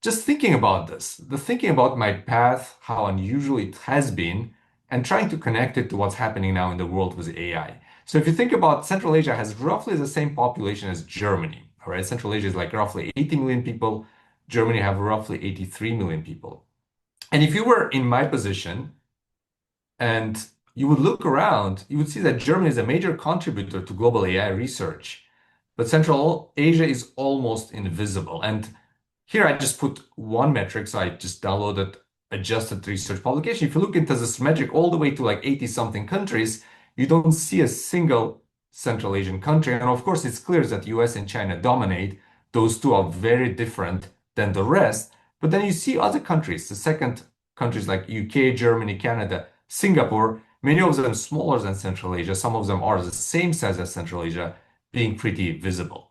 Just thinking about this, thinking about my path, how unusual it has been, and trying to connect it to what's happening now in the world with AI. So if you think about Central Asia has roughly the same population as Germany, all right? Central Asia is like roughly 80 million people. Germany have roughly 83 million people. And if you were in my position and you would look around, you would see that Germany is a major contributor to global AI research, but Central Asia is almost invisible. And here I just put one metric, so I just downloaded adjusted research publication. If you look into this metric all the way to like 80 something countries, you don't see a single Central Asian country. And of course, it's clear that US and China dominate. Those two are very different than the rest. But then you see other countries, the second countries like UK, Germany, Canada, Singapore, many of them smaller than Central Asia. Some of them are the same size as Central Asia, being pretty visible.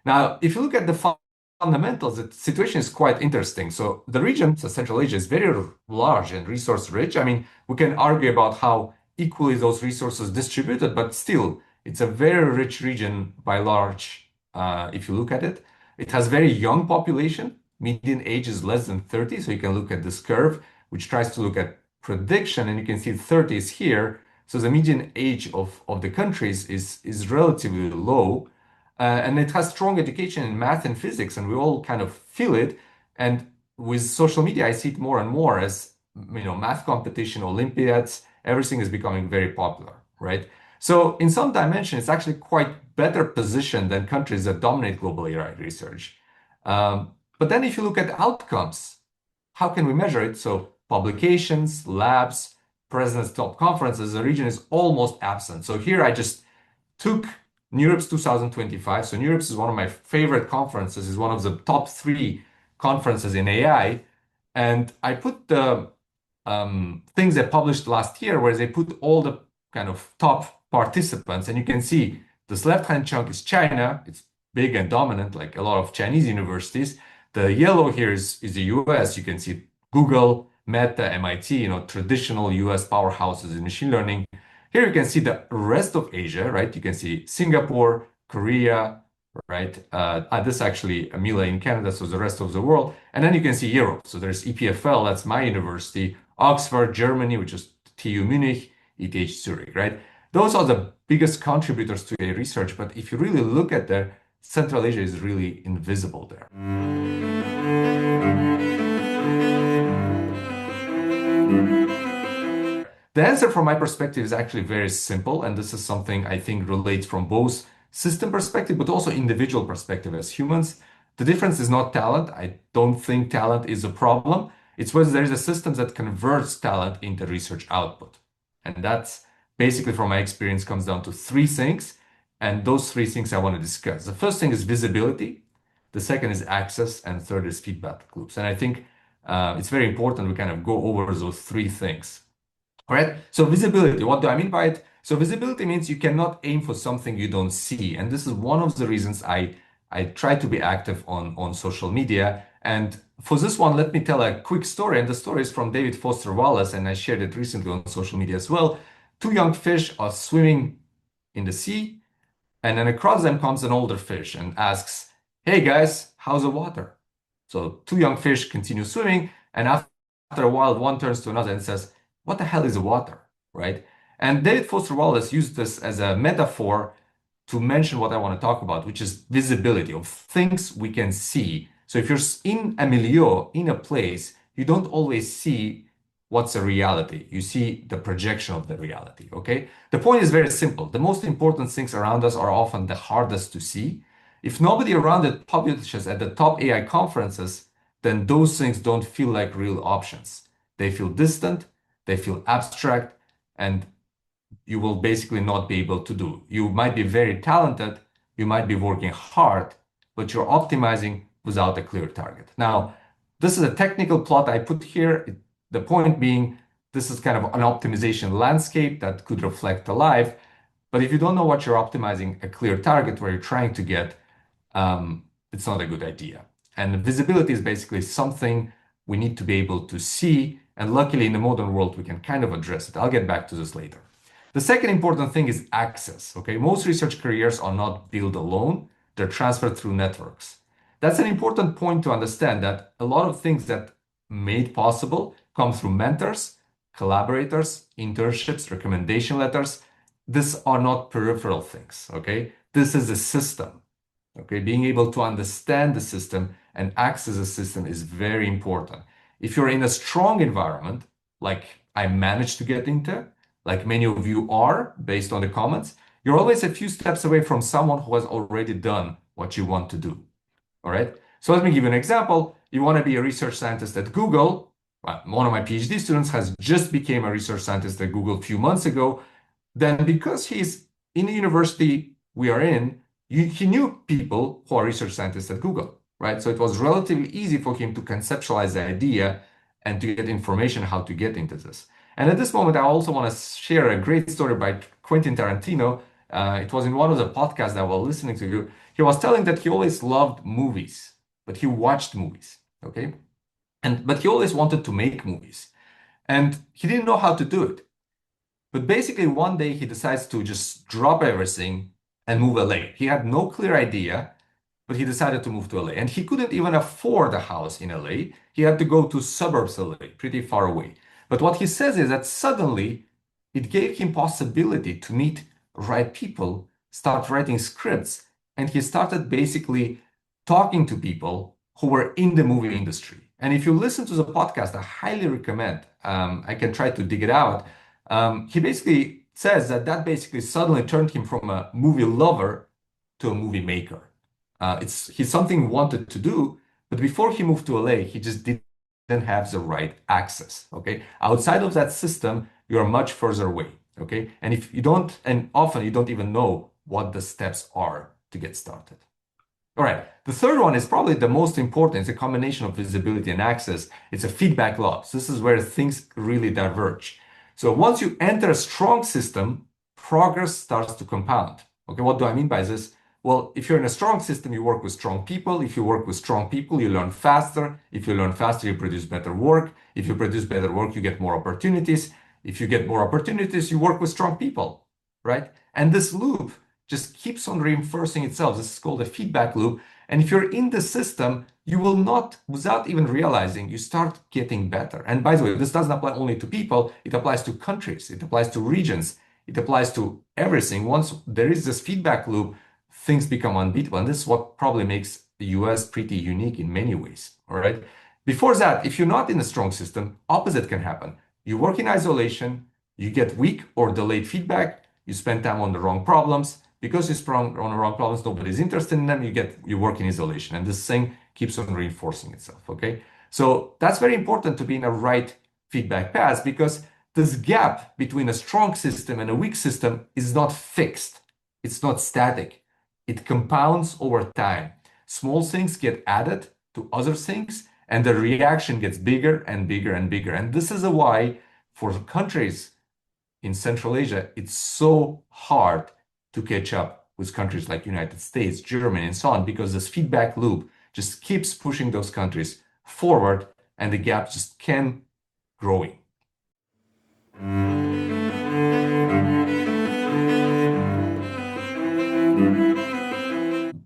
Now, if you look at the fundamentals, the situation is quite interesting. So the region, so Central Asia, is very large and resource rich. I mean, we can argue about how equally those resources distributed, but still, it's a very rich region by large, if you look at it. It has very young population. Median age is less than 30. So you can look at this curve, which tries to look at prediction, and you can see 30 is here. So the median age of the countries is relatively low. And it has strong education in math and physics, and we all kind of feel it. And with social media, I see it more and more as, math competition, Olympiads, everything is becoming very popular, right? So in some dimension, it's actually quite better positioned than countries that dominate global AI research. But then if you look at outcomes, how can we measure it? So publications, labs, president's top conferences, the region is almost absent. So here I just took NeurIPS 2025. So NeurIPS is one of my favorite conferences. It's one of the top 3 conferences in AI. And I put the things they published last year, where they put all the kind of top participants. And you can see this left-hand chunk is China. It's big and dominant, like a lot of Chinese universities. The yellow here is the US. You can see Google, Meta, MIT, traditional US powerhouses in machine learning. Here you can see the rest of Asia, right? You can see Singapore, Korea, right? This is actually Mila in Canada, so the rest of the world. And then you can see Europe. So there's EPFL, that's my university, Oxford, Germany, which is TU Munich, ETH Zurich, right? Those are the biggest contributors to AI research. But if you really look at that, Central Asia is really invisible there. The answer from my perspective is actually very simple, and this is something I think relates from both system perspective, but also individual perspective as humans. The difference is not talent. I don't think talent is a problem. It's whether there is a system that converts talent into research output. And that's basically, from my experience, comes down to 3 things. And those 3 things I want to discuss. The first thing is visibility. The second is access. And third is feedback loops. And I think it's very important we kind of go over those 3 things. All right. So visibility, what do I mean by it? So visibility means you cannot aim for something you don't see. And this is one of the reasons I try to be active on social media. And for this one, let me tell a quick story. And the story is from David Foster Wallace, and I shared it recently on social media as well. 2 young fish are swimming in the sea, and then across them comes an older fish and asks, "Hey guys, how's the water?" So 2 young fish continue swimming, and after a while, one turns to another and says, "What the hell is water?" Right? And David Foster Wallace used this as a metaphor to mention what I want to talk about, which is visibility of things we can see. So if you're in a milieu, in a place, you don't always see what's a reality. You see the projection of the reality, okay? The point is very simple. The most important things around us are often the hardest to see. If nobody around it publishes at the top AI conferences, then those things don't feel like real options. They feel distant, they feel abstract, and you will basically not be able to do. You might be very talented, you might be working hard, but you're optimizing without a clear target. Now, this is a technical plot I put here. The point being, this is kind of an optimization landscape that could reflect the life. But if you don't know what you're optimizing, a clear target where you're trying to get, it's not a good idea. And visibility is basically something we need to be able to see. And luckily, in the modern world, we can kind of address it. I'll get back to this later. The second important thing is access. Okay, most research careers are not built alone, they're transferred through networks. That's an important point to understand that a lot of things that made possible come through mentors, collaborators, internships, recommendation letters. These are not peripheral things, okay? This is a system, okay? Being able to understand the system and access the system is very important. If you're in a strong environment, like I managed to get into, like many of you are, based on the comments, you're always a few steps away from someone who has already done what you want to do. All right. So let me give you an example. You want to be a research scientist at Google. One of my PhD students has just became a research scientist at Google a few months ago. Then because he's in the university we are in, he knew people who are research scientists at Google, right? So it was relatively easy for him to conceptualize the idea and to get information how to get into this. And at this moment, I also want to share a great story by Quentin Tarantino. It was in one of the podcasts that I was listening to. He was telling that he always loved movies, but he watched movies, okay? But he always wanted to make movies, and he didn't know how to do it. But basically, one day he decides to just drop everything and move LA. He had no clear idea, but he decided to move to LA, and he couldn't even afford a house in LA. He had to go to suburbs LA, pretty far away. But what he says is that suddenly it gave him possibility to meet right people, start writing scripts, and he started basically talking to people who were in the movie industry. And if you listen to the podcast, I highly recommend. I can try to dig it out. He basically says that basically suddenly turned him from a movie lover to a movie maker. He's something he wanted to do, but before he moved to LA, he just didn't have the right access. Okay, outside of that system, you are much further away. Okay, and if you don't, and often you don't even know what the steps are to get started. All right, the third one is probably the most important. It's a combination of visibility and access. It's a feedback loop. So this is where things really diverge. So once you enter a strong system, progress starts to compound. Okay, what do I mean by this? Well, if you're in a strong system, you work with strong people. If you work with strong people, you learn faster. If you learn faster, you produce better work. If you produce better work, you get more opportunities. If you get more opportunities, you work with strong people, right? And this loop just keeps on reinforcing itself. This is called a feedback loop. And if you're in the system, you will not, without even realizing, you start getting better. And by the way, this doesn't apply only to people. It applies to countries. It applies to regions. It applies to everything. Once there is this feedback loop, things become unbeatable. And this is what probably makes the US pretty unique in many ways. All right. Before that, if you're not in a strong system, opposite can happen. You work in isolation, you get weak or delayed feedback, you spend time on the wrong problems. Because you sprung on the wrong problems, nobody's interested in them, you work in isolation. And this thing keeps on reinforcing itself. Okay. So that's very important to be in a right feedback path, because this gap between a strong system and a weak system is not fixed. It's not static. It compounds over time. Small things get added to other things, and the reaction gets bigger and bigger and bigger. And this is why for countries in Central Asia, it's so hard to catch up with countries like United States, Germany, and so on, because this feedback loop just keeps pushing those countries forward, and the gap just can growing.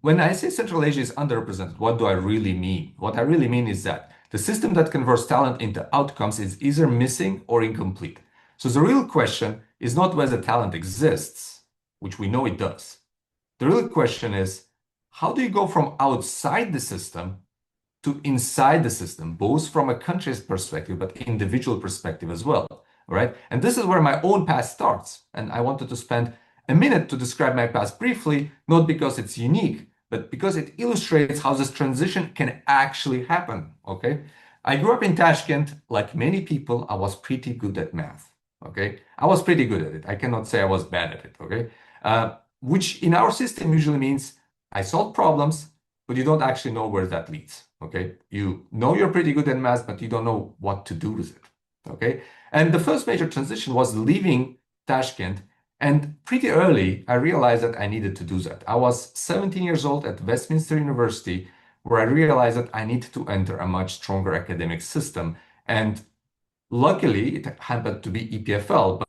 When I say Central Asia is underrepresented, what do I really mean? What I really mean is that the system that converts talent into outcomes is either missing or incomplete. So the real question is not whether talent exists, which we know it does. The real question is, how do you go from outside the system to inside the system, both from a country's perspective, but individual perspective as well, right? And this is where my own path starts. And I wanted to spend a minute to describe my path briefly, not because it's unique, but because it illustrates how this transition can actually happen, okay? I grew up in Tashkent. Like many people, I was pretty good at math, okay? I was pretty good at it. I cannot say I was bad at it, okay? Which in our system usually means I solve problems, but you don't actually know where that leads, okay? You know you're pretty good at math, but you don't know what to do with it, okay? And the first major transition was leaving Tashkent And pretty early, I realized that I needed to do that. I was 17 years old at Westminster University, where I realized that I needed to enter a much stronger academic system. And luckily, it happened to be EPFL, but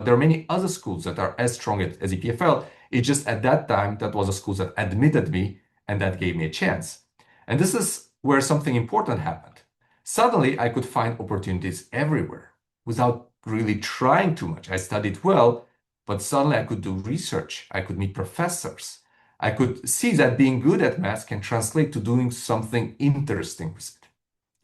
there are many other schools that are as strong as EPFL. It just at that time, that was a school that admitted me and that gave me a chance. And this is where something important happened. Suddenly, I could find opportunities everywhere without really trying too much. I studied well, but suddenly I could do research. I could meet professors. I could see that being good at math can translate to doing something interesting with it.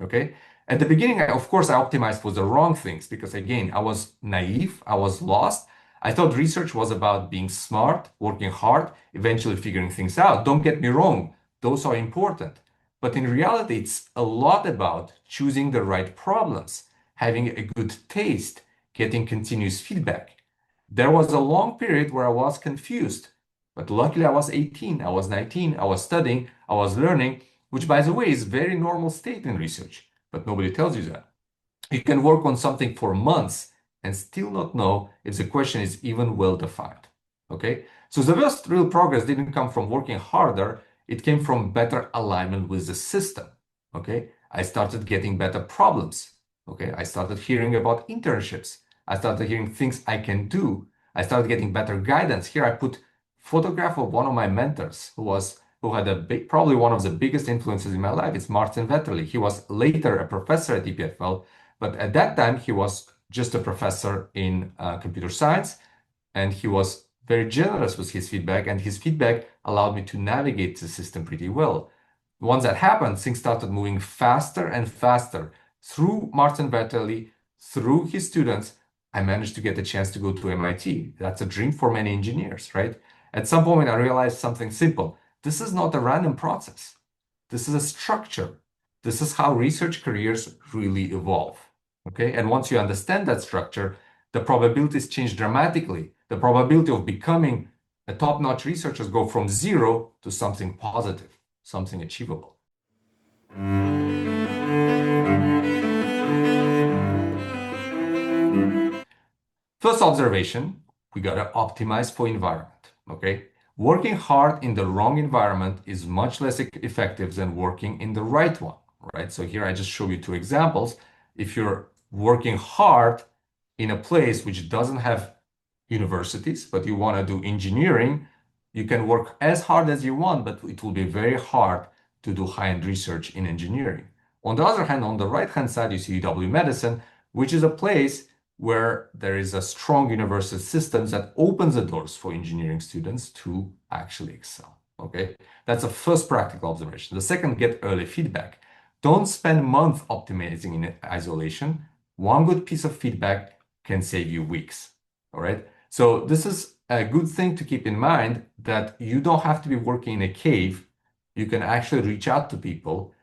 Okay? At the beginning, of course, I optimized for the wrong things because, again, I was naive, I was lost. I thought research was about being smart, working hard, eventually figuring things out. Don't get me wrong, those are important. But in reality, it's a lot about choosing the right problems, having a good taste, getting continuous feedback. There was a long period where I was confused, but luckily I was 18, I was 19, I was studying, I was learning, which by the way is very normal state in research, but nobody tells you that. You can work on something for months and still not know if the question is even well defined. Okay? So the first real progress didn't come from working harder, it came from better alignment with the system. Okay? I started getting better problems. Okay? I started hearing about internships. I started hearing things I can do. I started getting better guidance. Here I put photograph of one of my mentors who had probably one of the biggest influences in my life. It's Martin Vetterli. He was later a professor at EPFL, but at that time he was just a professor in computer science, and he was very generous with his feedback, and his feedback allowed me to navigate the system pretty well. Once that happened, things started moving faster and faster. Through Martin Vetterli, through his students, I managed to get a chance to go to MIT. That's a dream for many engineers, right? At some point, I realized something simple. This is not a random process. This is a structure. This is how research careers really evolve. Okay? And once you understand that structure, the probabilities change dramatically. The probability of becoming a top-notch researcher go from zero to something positive, something achievable. First observation, we gotta optimize for environment, okay? Working hard in the wrong environment is much less effective than working in the right one, right? So here I just show you two examples. If you're working hard in a place which doesn't have universities, but you want to do engineering, you can work as hard as you want, but it will be very hard to do high-end research in engineering. On the other hand, on the right-hand side, you see UW Madison, which is a place where there is a strong university system that opens the doors for engineering students to actually excel. Okay, that's the first practical observation. The second, get early feedback. Don't spend months optimizing in isolation. One good piece of feedback can save you weeks. All right. So this is a good thing to keep in mind, that you don't have to be working in a cave. You can actually reach out to people,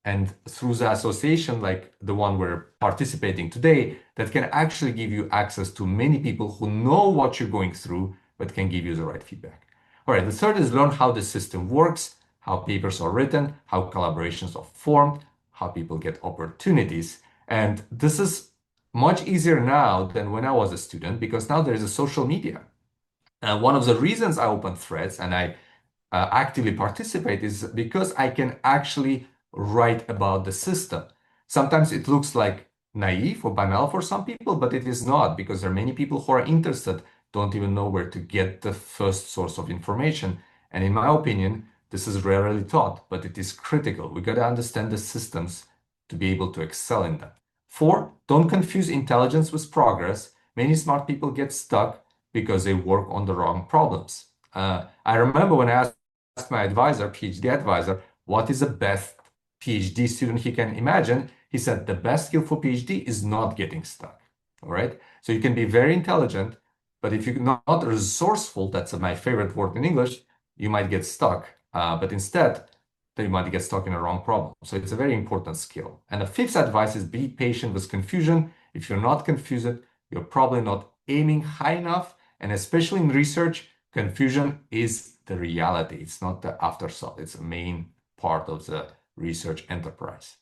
and through the association like the one we're participating today, that can actually give you access to many people who know what you're going through, but can give you the right feedback. All right, the third is learn how the system works, how papers are written, how collaborations are formed, how people get opportunities. And this is much easier now than when I was a student, because now there is a social media. And one of the reasons I open threads and I actively participate is because I can actually write about the system. Sometimes it looks like naive or banal for some people, but it is not, because there are many people who are interested, don't even know where to get the first source of information. And in my opinion, this is rarely taught, but it is critical. We got to understand the systems to be able to excel in them. 4, don't confuse intelligence with progress. Many smart people get stuck because they work on the wrong problems. I remember when I asked my advisor, PhD advisor, what is the best PhD student he can imagine? He said the best skill for PhD is not getting stuck. All right. So you can be very intelligent, but if you're not resourceful, that's my favorite word in English, you might get stuck. But instead, you might get stuck in a wrong problem. So it's a very important skill. And the fifth advice is be patient with confusion. If you're not confused, you're probably not aiming high enough. And especially in research, confusion is the reality. It's not the afterthought. It's a main part of the research enterprise.